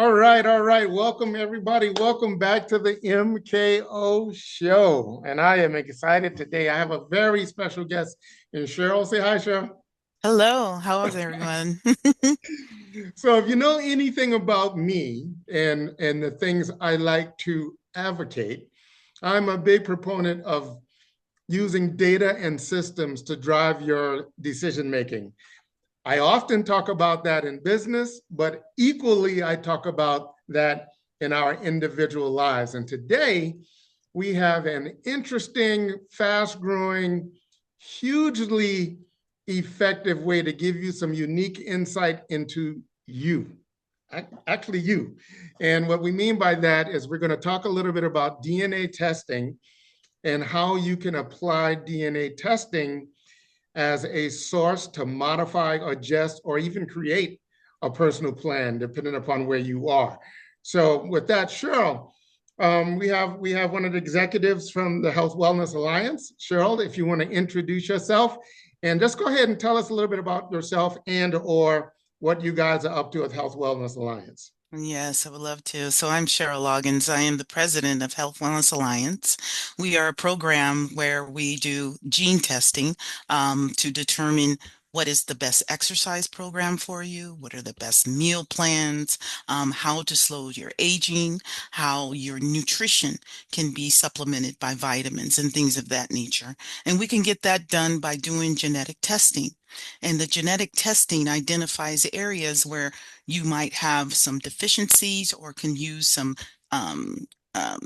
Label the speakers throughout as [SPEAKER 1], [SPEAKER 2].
[SPEAKER 1] All right. Welcome, everybody. Welcome back to the MKO Show. And I am excited today. I have a very special guest in Cheryl. Say hi, Cheryl.
[SPEAKER 2] Hello, how is everyone?
[SPEAKER 1] So, if you know anything about me and the things I like to advocate, I'm a big proponent of using data and systems to drive your decision making. I often talk about that in business, but equally, I talk about that in our individual lives. And today, we have an interesting, fast growing, hugely effective way to give you some unique insight into you. Actually, you. And what we mean by that is we're going to talk a little bit about DNA testing and how you can apply DNA testing as a source to modify, adjust, or even create a personal plan, depending upon where you are. So, with that, Cheryl, we have one of the executives from the Health Wellness Alliance. Cheryl, if you want to introduce yourself, and just go ahead and tell us a little bit about yourself and or what you guys are up to at Health Wellness Alliance.
[SPEAKER 2] Yes, I would love to. So I'm Cheryl Loggins. I am the president of Health Wellness Alliance. We are a program where we do gene testing to determine what is the best exercise program for you, what are the best meal plans, how to slow your aging, how your nutrition can be supplemented by vitamins and things of that nature. And we can get that done by doing genetic testing. And the genetic testing identifies areas where you might have some deficiencies or can use some um, um,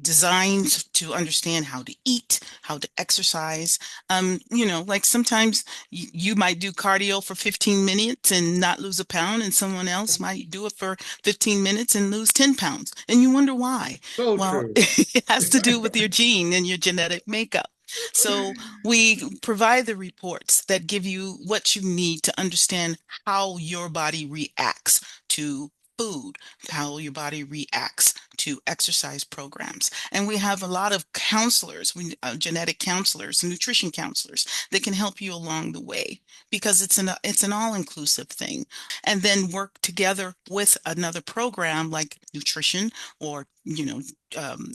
[SPEAKER 2] designs to understand how to eat, how to exercise. Like sometimes you might do cardio for 15 minutes and not lose a pound, and someone else might do it for 15 minutes and lose 10 pounds. And you wonder why.
[SPEAKER 1] So
[SPEAKER 2] Well,
[SPEAKER 1] true.
[SPEAKER 2] it has to do with your gene and your genetic makeup. So we provide the reports that give you what you need to understand how your body reacts to food, how your body reacts to exercise programs. And we have a lot of counselors, genetic counselors, nutrition counselors that can help you along the way because it's an all-inclusive thing. And then work together with another program like nutrition or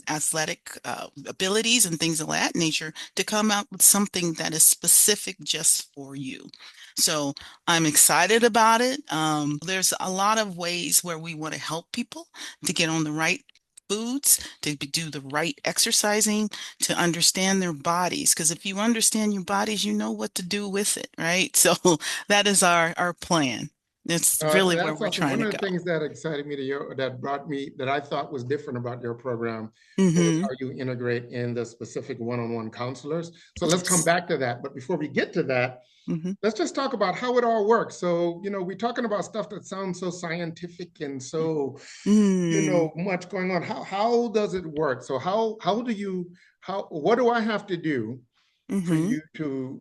[SPEAKER 2] athletic abilities and things of that nature to come out with something that is specific just for you. So I'm excited about it. There's a lot of ways where we want to help people to get on the right foods, do the right exercising, to understand their bodies. Because if you understand your bodies, you know what to do with it, right? So that is our plan. It's really where
[SPEAKER 1] That's
[SPEAKER 2] we're
[SPEAKER 1] awesome.
[SPEAKER 2] trying
[SPEAKER 1] One
[SPEAKER 2] to
[SPEAKER 1] of the
[SPEAKER 2] go.
[SPEAKER 1] things that excited me to that brought me, that I thought was different about your program was
[SPEAKER 2] Hmm.
[SPEAKER 1] how you integrate in the specific one-on-one counselors. So let's come
[SPEAKER 2] Yes.
[SPEAKER 1] back to that. But before we get to that,
[SPEAKER 2] Hmm.
[SPEAKER 1] let's just talk about how it all works. So, we're talking about stuff that sounds so scientific and so,
[SPEAKER 2] Mm.
[SPEAKER 1] much going on. How does it work? So how do you what do I have to do for
[SPEAKER 2] Hmm.
[SPEAKER 1] you to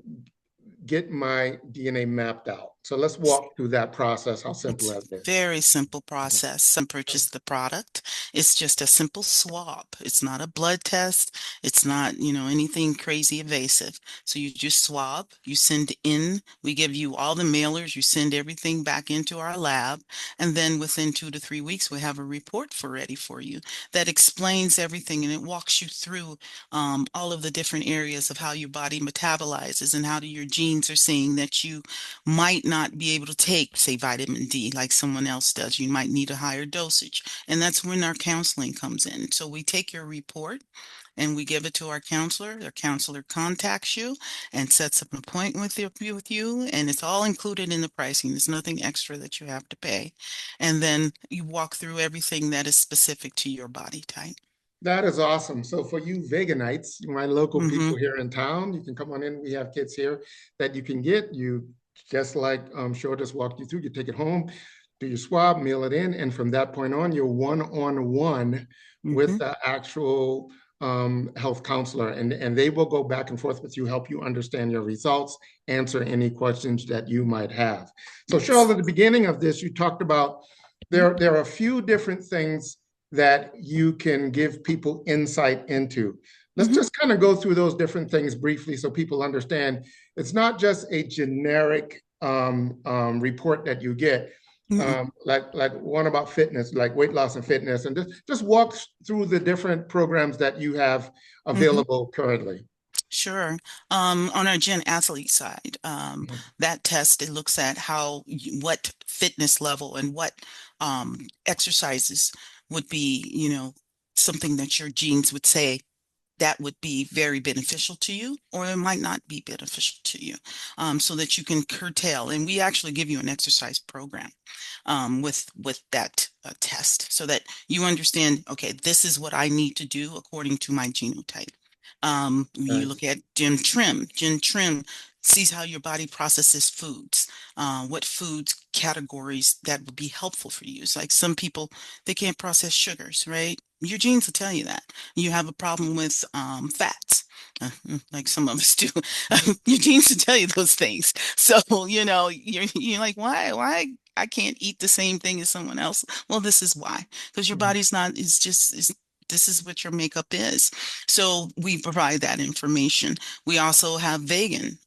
[SPEAKER 1] get my DNA mapped out? So let's walk through that process. How simple
[SPEAKER 2] It's
[SPEAKER 1] has been?
[SPEAKER 2] very simple process. Some purchase the product. It's just a simple swab. It's not a blood test. It's not, anything crazy invasive. So you just swab, you send in, we give you all the mailers, you send everything back into our lab, and then within 2 to 3 weeks, we have a report ready for you that explains everything and it walks you through all of the different areas of how your body metabolizes and how your genes are saying that you might not be able to take, say, vitamin D like someone else does. You might need a higher dosage. And that's when our counseling comes in. So we take your report and we give it to our counselor. Our counselor contacts you and sets up an appointment with you, and it's all included in the pricing. There's nothing extra that you have to pay. And then you walk through everything that is specific to your body type.
[SPEAKER 1] That is awesome. So for you veganites, my local
[SPEAKER 2] Mm-hmm.
[SPEAKER 1] people here in town, you can come on in. We have kits here that you can get. You just like Shore just walked you through. You take it home, do your swab, mail it in, and from that point on, you're one-on-one with
[SPEAKER 2] Mm-hmm.
[SPEAKER 1] the actual health counselor, and they will go back and forth with you, help you understand your results, answer any questions that you might have. So Cheryl,
[SPEAKER 2] Yes.
[SPEAKER 1] at the beginning of this, you talked about there are a few different things that you can give people insight into. Let's
[SPEAKER 2] Mm-hmm.
[SPEAKER 1] just kind of go through those different things briefly so people understand it's not just a generic report that you get.
[SPEAKER 2] Mm-mm.
[SPEAKER 1] like one about fitness, like weight loss and fitness, and just walk through the different programs that you have
[SPEAKER 2] Mhm.
[SPEAKER 1] available currently.
[SPEAKER 2] Sure. On our Gen Athlete side,
[SPEAKER 1] Mhm.
[SPEAKER 2] that test, it looks at what fitness level and what exercises would be, something that your genes would say that would be very beneficial to you, or it might not be beneficial to you, so that you can curtail. And we actually give you an exercise program with that test, so that you understand, okay, this is what I need to do according to my genotype. You
[SPEAKER 1] Nice.
[SPEAKER 2] look at Gen Trim. Gen Trim sees how your body processes foods, what foods categories that would be helpful for you. It's like some people, they can't process sugars, right? Your genes will tell you that. You have a problem with fats, like some of us do. Your genes will tell you those things. So, you're like, why I can't eat the same thing as someone else? Well, this is why, because your
[SPEAKER 1] Mhm.
[SPEAKER 2] body's not, this is what your makeup is. So we provide that information. We also have vegan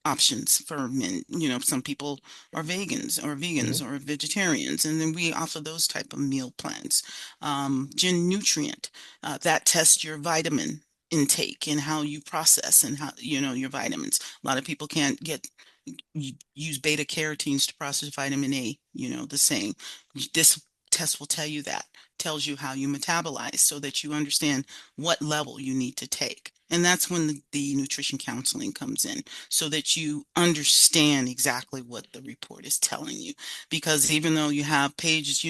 [SPEAKER 2] options for men. Some people are vegans
[SPEAKER 1] Mhm.
[SPEAKER 2] or vegetarians, and then we offer those type of meal plans. Gen Nutrient, that tests your vitamin intake and how you process and how your vitamins. A lot of people can't use beta carotenes to process vitamin A, the same. This test will tell you that, tells you how you metabolize so that you understand what level you need to take. And that's when the nutrition counseling comes in, so that you understand exactly what the report is telling you. Because even though you have pages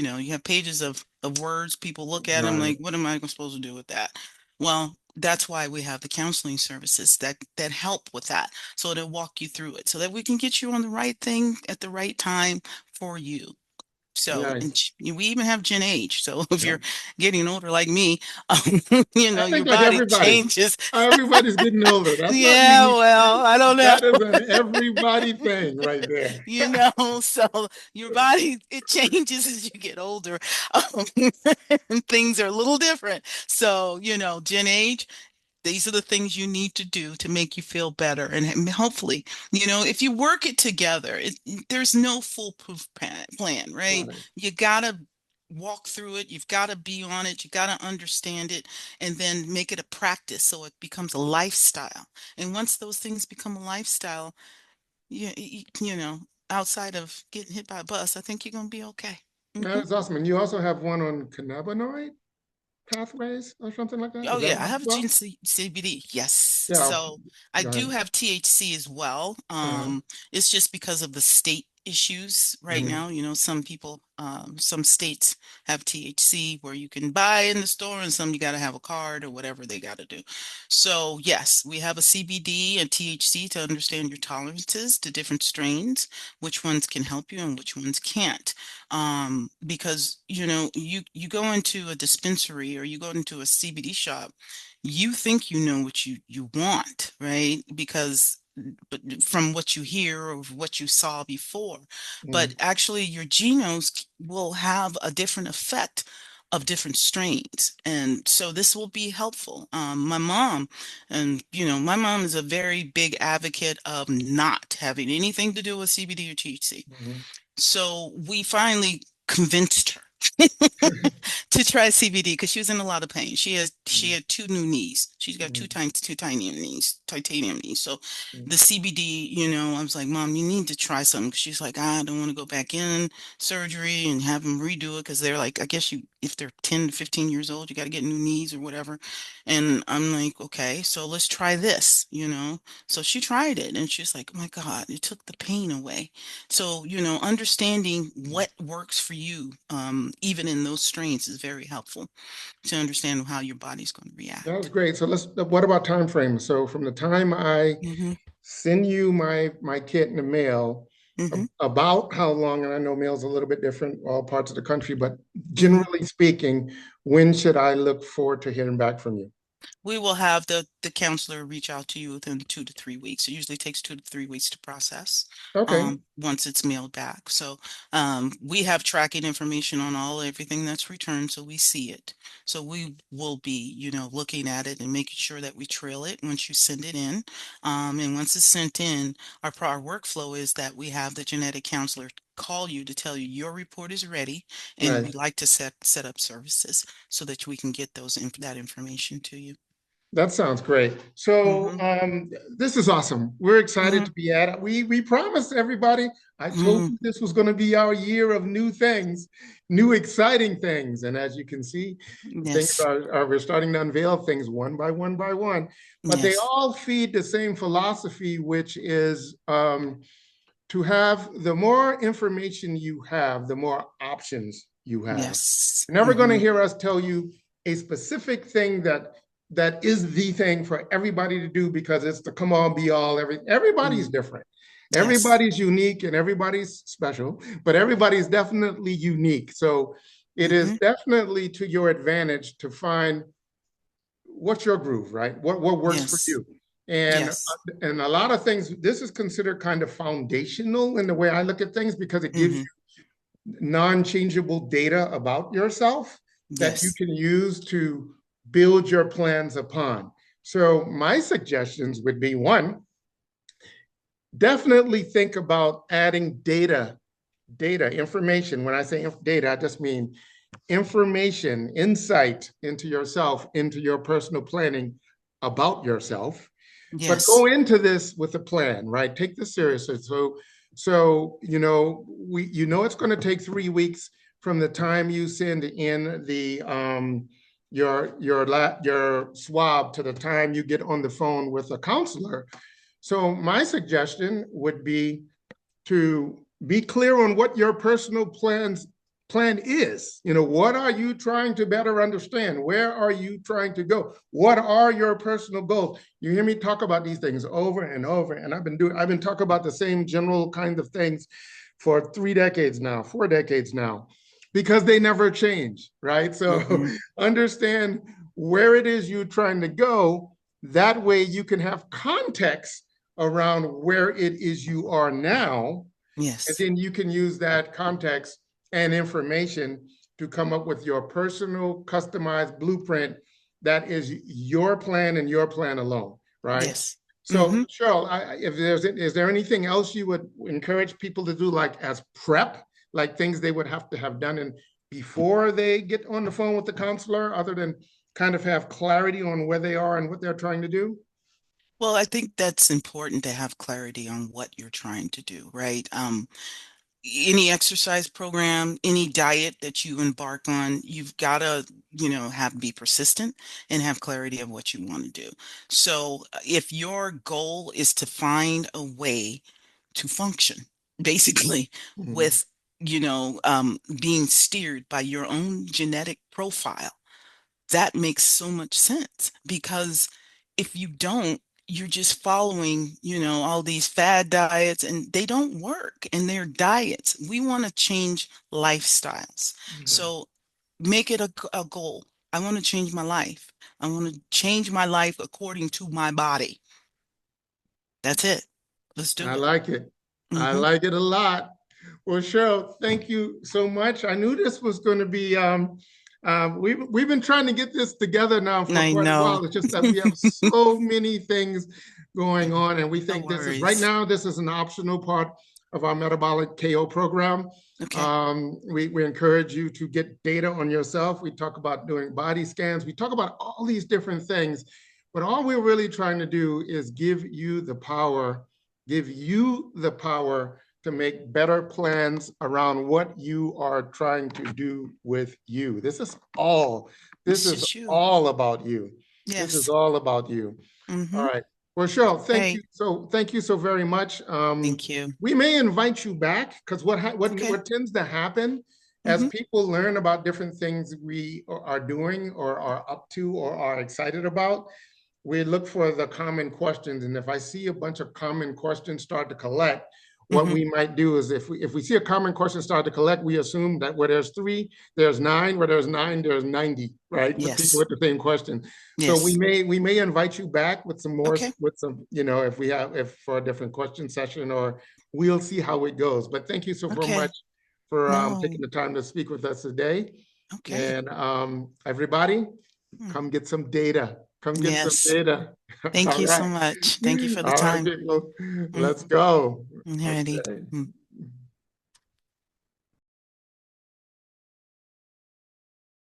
[SPEAKER 2] of words, people look at them
[SPEAKER 1] Right.
[SPEAKER 2] like, what am I supposed to do with that? Well, that's why we have the counseling services that help with that, so it'll walk you through it so that we can get you on the right thing at the right time for you. So, and
[SPEAKER 1] Nice.
[SPEAKER 2] we even have Gen Age. So if
[SPEAKER 1] Yeah.
[SPEAKER 2] you're getting older like me,
[SPEAKER 1] I
[SPEAKER 2] your
[SPEAKER 1] think like
[SPEAKER 2] body
[SPEAKER 1] everybody,
[SPEAKER 2] changes.
[SPEAKER 1] everybody's getting older. That's not
[SPEAKER 2] Yeah,
[SPEAKER 1] unique.
[SPEAKER 2] well, I don't know.
[SPEAKER 1] That is an everybody thing right there.
[SPEAKER 2] So your body, it changes as you get older. Um, and things are a little different. So, Gen Age, these are the things you need to do to make you feel better. And hopefully, if you work it together, there's no foolproof plan, right?
[SPEAKER 1] Right.
[SPEAKER 2] You gotta walk through it. You've got to be on it. You got to understand it, and then make it a practice so it becomes a lifestyle. And once those things become a lifestyle, outside of getting hit by a bus, I think you're going to be okay.
[SPEAKER 1] That
[SPEAKER 2] Hmm.
[SPEAKER 1] is awesome. And you also have one on cannabinoid pathways or something like that.
[SPEAKER 2] Oh
[SPEAKER 1] Is that
[SPEAKER 2] yeah, I
[SPEAKER 1] one
[SPEAKER 2] have
[SPEAKER 1] as
[SPEAKER 2] a
[SPEAKER 1] well?
[SPEAKER 2] gene CBD. Yes.
[SPEAKER 1] Yeah.
[SPEAKER 2] So I do
[SPEAKER 1] Right.
[SPEAKER 2] have THC as well.
[SPEAKER 1] Uh,
[SPEAKER 2] It's just because of the state issues right
[SPEAKER 1] mhm.
[SPEAKER 2] now. Some people, some states have THC where you can buy in the store, and some you got to have a card or whatever they got to do. So yes, we have a CBD and THC to understand your tolerances to different strains, which ones can help you and which ones can't. Because you go into a dispensary or you go into a CBD shop, you think you know what you want, right? Because but from what you hear or what you saw before, but
[SPEAKER 1] Mm.
[SPEAKER 2] actually your genomes will have a different effect of different strains, and so this will be helpful. My mom is a very big advocate of not having anything to do with CBD or THC.
[SPEAKER 1] Mhm.
[SPEAKER 2] So we finally convinced her to try CBD because she was in a lot of pain. She
[SPEAKER 1] Mhm.
[SPEAKER 2] had two new knees. She's got
[SPEAKER 1] Mhm.
[SPEAKER 2] two titanium knees. So
[SPEAKER 1] Mhm.
[SPEAKER 2] the CBD, I was like, Mom, you need to try something. 'Cause she's like, I don't want to go back in surgery and have them redo it because they're like, I guess if they're 10 to 15 years old, you got to get new knees or whatever. And I'm like, okay, so let's try this. So she tried it and she's like, oh my God, it took the pain away. So, understanding what works for you, even in those strains, is very helpful to understand how your body's going to
[SPEAKER 1] That was
[SPEAKER 2] react.
[SPEAKER 1] great. So what about time frame? So from the time I
[SPEAKER 2] Hmm.
[SPEAKER 1] send you my kit in the mail,
[SPEAKER 2] Hmm.
[SPEAKER 1] about how long, and I know mail's a little bit different, all parts of the country, but
[SPEAKER 2] Hmm.
[SPEAKER 1] generally speaking, when should I look forward to hearing back from you?
[SPEAKER 2] We will have the counselor reach out to you within 2 to 3 weeks. It usually takes 2 to 3 weeks to process,
[SPEAKER 1] Okay.
[SPEAKER 2] once it's mailed back. So we have tracking information on everything that's returned, so we see it. So we will be, looking at it and making sure that we trail it once you send it in. And once it's sent in, our workflow is that we have the genetic counselor call you to tell you your report is ready and
[SPEAKER 1] Right.
[SPEAKER 2] we'd like to set up services so that we can get that information to you.
[SPEAKER 1] That sounds great. So
[SPEAKER 2] Mm-hmm.
[SPEAKER 1] this is awesome. We're excited
[SPEAKER 2] Mm-hmm.
[SPEAKER 1] to be at it. We promised everybody. I told
[SPEAKER 2] Mm,
[SPEAKER 1] you this was going to be our year of new things, new exciting things. And as you can see, things
[SPEAKER 2] yes.
[SPEAKER 1] we're starting to unveil things one by one by one. But they
[SPEAKER 2] Yes.
[SPEAKER 1] all feed the same philosophy, which is to have the more information you have, the more options you have.
[SPEAKER 2] Yes.
[SPEAKER 1] You're never going to
[SPEAKER 2] Mm-hmm.
[SPEAKER 1] hear us tell you a specific thing that is the thing for everybody to do because it's the come on be all. Everybody's
[SPEAKER 2] Mm,
[SPEAKER 1] different.
[SPEAKER 2] yes.
[SPEAKER 1] Everybody's unique and everybody's special, but everybody's definitely unique. So it is
[SPEAKER 2] Mm-hmm.
[SPEAKER 1] definitely to your advantage to find what's your groove, right? What works for
[SPEAKER 2] Yes.
[SPEAKER 1] you. And
[SPEAKER 2] Yes.
[SPEAKER 1] and a lot of things, this is considered kind of foundational in the way I look at things because it gives
[SPEAKER 2] Mm-hmm.
[SPEAKER 1] you non-changeable data about yourself that you
[SPEAKER 2] Yes.
[SPEAKER 1] can use to build your plans upon. So my suggestions would be one, definitely think about adding information. When I say data, I just mean information, insight into yourself, into your personal planning about yourself. But go
[SPEAKER 2] Yes.
[SPEAKER 1] into this with a plan, right? Take this seriously. So you know it's going to take 3 weeks from the time you send in the your swab to the time you get on the phone with a counselor. So my suggestion would be to be clear on what your personal plan is. What are you trying to better understand? Where are you trying to go? What are your personal goals? You hear me talk about these things over and over, and I've been talking about the same general kind of things for 3 decades now, 4 decades now, because they never change, right? So
[SPEAKER 2] Mm-hmm.
[SPEAKER 1] understand where it is you're trying to go. That way you can have context around where it is you are now, and
[SPEAKER 2] Yes.
[SPEAKER 1] then you can use that context and information to come up with your personal customized blueprint that is your plan and your plan alone, right?
[SPEAKER 2] Yes. Mm-hmm.
[SPEAKER 1] So Cheryl, if is there anything else you would encourage people to do, like as prep, like things they would have to have done before they get on the phone with the counselor, other than kind of have clarity on where they are and what they're trying to do?
[SPEAKER 2] Well, I think that's important to have clarity on what you're trying to do, right? Any exercise program, any diet that you embark on, you've got to, be persistent and have clarity of what you want to do. So if your goal is to find a way to function, basically,
[SPEAKER 1] Mhm.
[SPEAKER 2] with, being steered by your own genetic profile, that makes so much sense because if you don't, you're just following, all these fad diets and they don't work and they're diets. We want to change lifestyles.
[SPEAKER 1] Yeah.
[SPEAKER 2] So make it a goal. I want to change my life. I want to change my life according to my body. That's it. Let's
[SPEAKER 1] I
[SPEAKER 2] do it.
[SPEAKER 1] like it. I
[SPEAKER 2] Hmm.
[SPEAKER 1] like it a lot. Well, Cheryl, thank you so much. I knew this was going to be. We've been trying to get this together now for
[SPEAKER 2] I
[SPEAKER 1] quite a
[SPEAKER 2] know.
[SPEAKER 1] while. It's just that we have so many things going on, and we
[SPEAKER 2] No
[SPEAKER 1] think this is right
[SPEAKER 2] worries.
[SPEAKER 1] now. This is an optional part of our metabolic KO program.
[SPEAKER 2] Okay.
[SPEAKER 1] We encourage you to get data on yourself. We talk about doing body scans. We talk about all these different things, but all we're really trying to do is give you the power to make better plans around what you are trying to do with you. This
[SPEAKER 2] It's
[SPEAKER 1] is
[SPEAKER 2] just you.
[SPEAKER 1] all about you. This is
[SPEAKER 2] Yes.
[SPEAKER 1] all about you. All
[SPEAKER 2] Hmm.
[SPEAKER 1] right. Well, Cheryl,
[SPEAKER 2] Great.
[SPEAKER 1] thank you so very much.
[SPEAKER 2] Thank you.
[SPEAKER 1] We may invite you back because
[SPEAKER 2] Okay.
[SPEAKER 1] what tends to happen as
[SPEAKER 2] Hmm.
[SPEAKER 1] people learn about different things we are doing or are up to or are excited about, we look for the common questions. And if I see a bunch of common questions start to collect, what
[SPEAKER 2] Hmm.
[SPEAKER 1] we might do is if we see a common question start to collect, we assume that where there's three, there's nine, where there's nine, there's 90, right? With people
[SPEAKER 2] Yes.
[SPEAKER 1] with the same question. So
[SPEAKER 2] Yes.
[SPEAKER 1] we may invite you back with some more,
[SPEAKER 2] Okay.
[SPEAKER 1] with some, if for a different question session, or we'll see how it goes. But thank you so very much
[SPEAKER 2] Okay.
[SPEAKER 1] for
[SPEAKER 2] No.
[SPEAKER 1] taking the time to speak with us today.
[SPEAKER 2] Okay.
[SPEAKER 1] And everybody,
[SPEAKER 2] Hmm.
[SPEAKER 1] come get some data. Come get some
[SPEAKER 2] Yes.
[SPEAKER 1] data.
[SPEAKER 2] Thank
[SPEAKER 1] All
[SPEAKER 2] you so
[SPEAKER 1] right.
[SPEAKER 2] much. Thank you for the
[SPEAKER 1] All right,
[SPEAKER 2] time.
[SPEAKER 1] people.
[SPEAKER 2] Mm.
[SPEAKER 1] Let's go.
[SPEAKER 2] Alrighty.
[SPEAKER 1] Okay.
[SPEAKER 2] Mm.